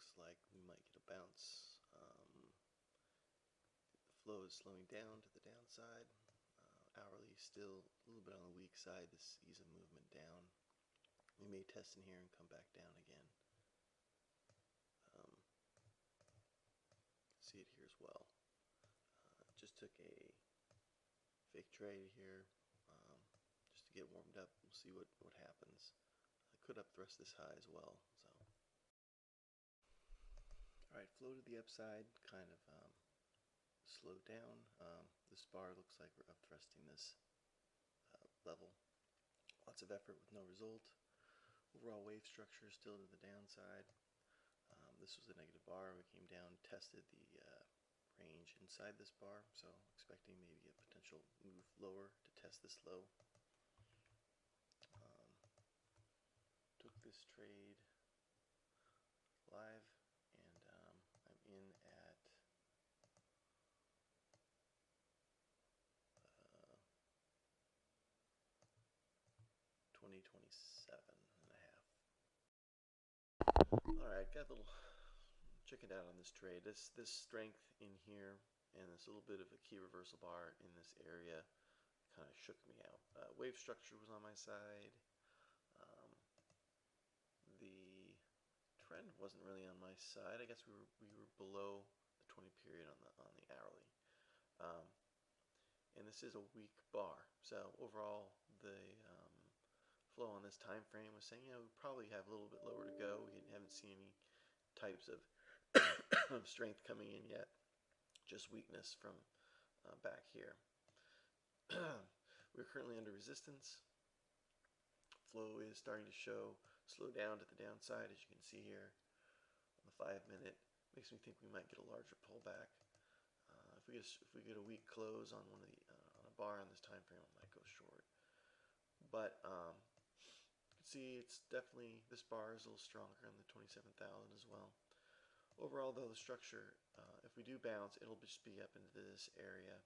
looks like we might get a bounce. The flow is slowing down to the downside. Hourly still a little bit on the weak side. This ease of movement down. We may test in here and come back down again. See it here as well. Just took a fake trade here just to get warmed up. We'll see what happens. I could up thrust this high as well. So, all right, flow to the upside, kind of slowed down. This bar looks like we're up thrusting this level. Lots of effort with no result. Overall wave structure is still to the downside. This was a negative bar. We came down, tested the range inside this bar, so expecting maybe a potential move lower to test this low. Took this trade live, and I'm in at 2027 and a half. Alright, got a little chickened out on this trade. This strength in here and this little bit of a key reversal bar in this area kind of shook me out. Wave structure was on my side. The trend wasn't really on my side. I guess we were below the 20 period on the hourly. And this is a weak bar. So overall, the flow on this time frame was saying, we probably have a little bit lower to go. We haven't seen any types of strength coming in yet. Just weakness from back here. We're currently under resistance. Flow is starting to slow down to the downside, as you can see here on the 5-minute. Makes me think we might get a larger pullback. If we get a weak close on on a bar on this time frame, I might go short. But you can see it's definitely, this bar is a little stronger on the 27,000 as well. Overall, though, the structure, if we do bounce, it'll just be up into this area.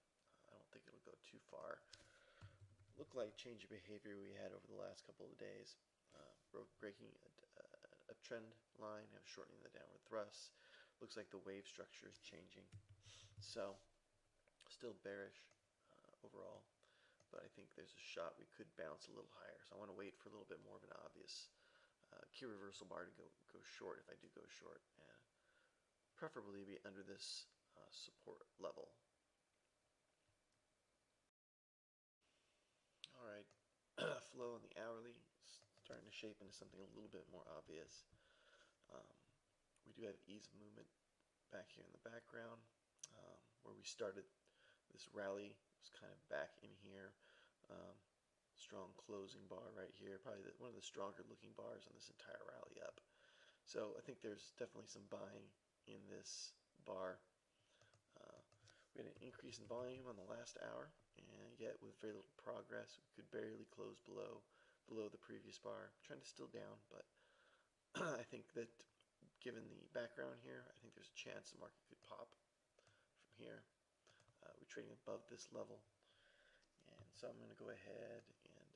I don't think it'll go too far. Look like change of behavior we had over the last couple of days. Breaking a trend line, shortening the downward thrust. Looks like the wave structure is changing. So, still bearish overall, but I think there's a shot we could bounce a little higher. So I want to wait for a little bit more of an obvious key reversal bar to go short if I do go short, and preferably be under this support level. Alright, flow on the hourly starting to shape into something a little bit more obvious. We do have ease of movement back here in the background. Where we started this rally was kind of back in here. Strong closing bar right here, probably one of the stronger looking bars on this entire rally up. So I think there's definitely some buying in this bar. We had an increase in volume on the last hour, and yet with very little progress, we could barely close below the previous bar. Trend is still down, but I think that given the background here, I think there's a chance the market could pop from here. We're trading above this level, and so I'm going to go ahead and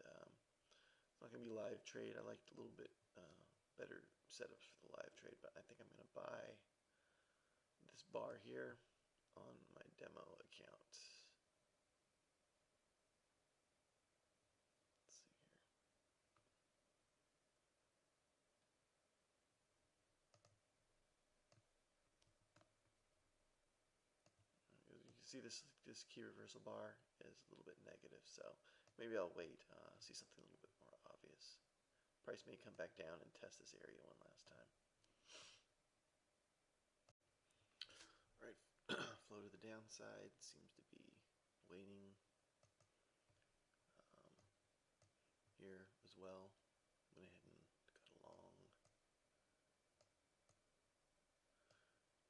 it's not going to be a live trade. I liked a little bit better setups for the live trade, but I think I'm going to buy this bar here on my demo account. Let's see here. You can see this key reversal bar is a little bit negative, so maybe I'll wait, see something a little bit more obvious. Price may come back down and test this area one last time. Alright, flow to the downside seems to be waiting here as well. Went ahead and got a long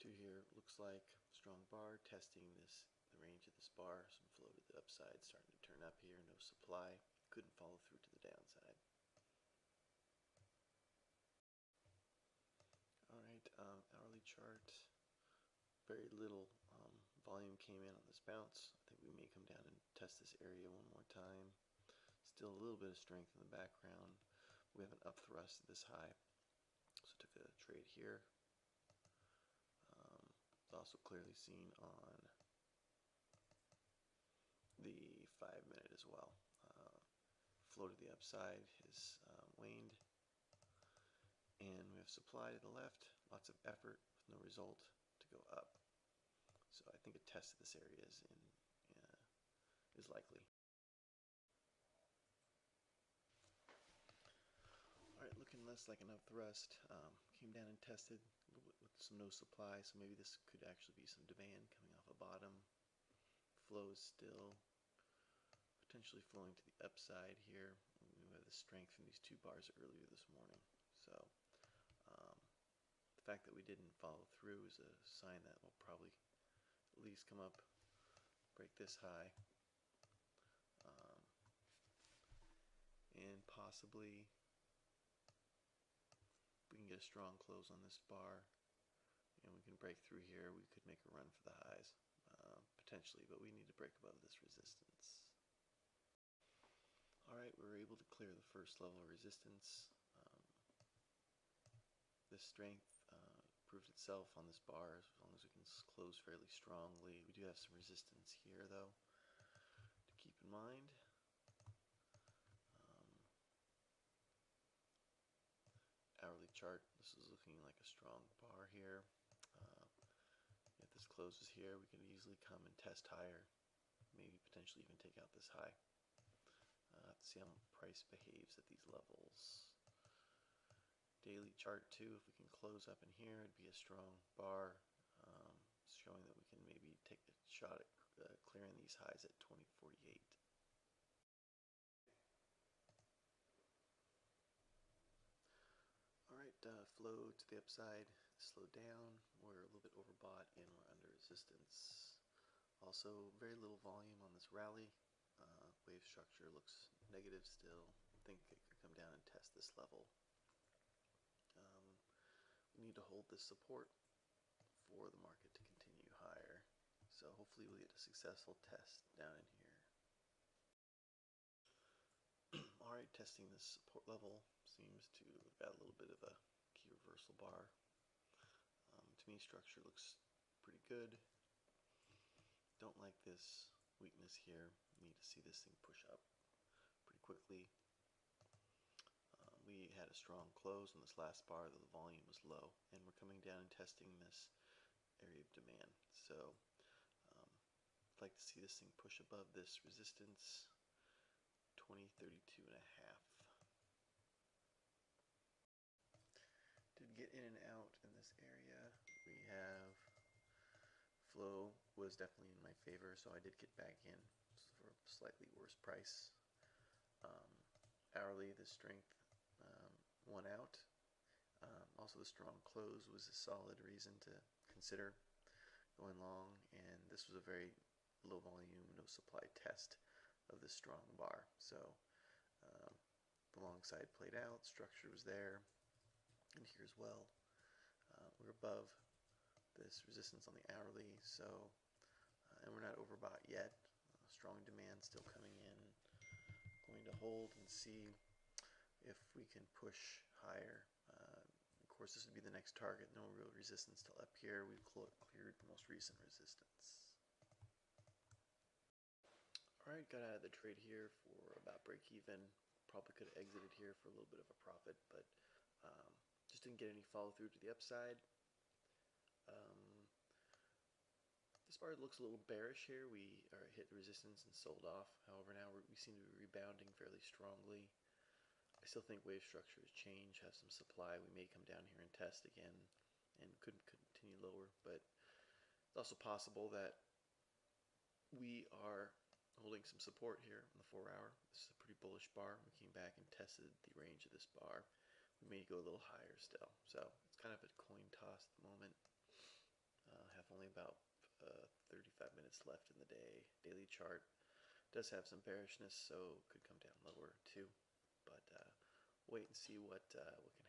two here. Looks like strong bar, testing the range of this bar. Some flow to the upside, starting to turn up here. No supply, couldn't follow through to the downside. Alright, hourly chart. Very little volume came in on this bounce. I think we may come down and test this area one more time. Still a little bit of strength in the background. We have an up thrust this high. So took a trade here. also clearly seen on the 5-minute as well. Flow to the upside has waned, and we have supply to the left, lots of effort with no result to go up. So I think a test of this area is likely. Alright, looking less like an upthrust. Came down and tested a little bit with some no supply, so maybe this could actually be some demand coming off a bottom. Flow is still potentially flowing to the upside here. We have the strength from these two bars earlier this morning. So the fact that we didn't follow through is a sign that we'll probably at least come up, break this high, and possibly if we can get a strong close on this bar and we can break through here, we could make a run for the highs, potentially, but we need to break above this resistance. Alright, we were able to clear the first level of resistance. This strength proved itself on this bar as long as we can close fairly strongly. We do have some resistance here though to keep in mind. Hourly chart, this is looking like a strong bar here. If this closes here, we can easily come and test higher, maybe potentially even take out this high. To see how price behaves at these levels. Daily chart too, if we can close up in here, it'd be a strong bar, showing that we can maybe take a shot at clearing these highs at 2048. Alright, flow to the upside slowed down. We're a little bit overbought and we're under resistance. Also, very little volume on this rally. Wave structure looks negative still. I think it could come down and test this level. We need to hold this support for the market to continue higher. So hopefully we'll get a successful test down in here. Alright, testing this support level seems to have got a little bit of a key reversal bar. To me, structure looks pretty good. Don't like this weakness here. Need to see this thing push up pretty quickly. We had a strong close on this last bar, though the volume was low, and we're coming down and testing this area of demand. So I'd like to see this thing push above this resistance, 2032.5. Did get in and out in this area. We have flow was definitely in my favor, so I did get back in for a slightly worse price. Hourly, the strength won out. Also, the strong close was a solid reason to consider going long, and this was a very low volume, no supply test of this strong bar. So the long side played out, structure was there, and here as well. We're above this resistance on the hourly, so and we're not overbought yet. Strong demand still coming in. Going to hold and see if we can push higher. Of course, this would be the next target. No real resistance till up here. We've cleared the most recent resistance. Alright, got out of the trade here for about break even. Probably could have exited here for a little bit of a profit, but just didn't get any follow through to the upside. This bar looks a little bearish here. We hit resistance and sold off. However, now we seem to be rebounding fairly strongly. I still think wave structure has changed, have some supply. We may come down here and test again and could continue lower, but it's also possible that we are holding some support here on the 4-hour. This is a pretty bullish bar. We came back and tested the range of this bar. We may go a little higher still. So it's kind of a coin toss at the moment. Have only about 35 minutes left in the day. Daily chart does have some bearishness, so could come down lower too. But wait and see what can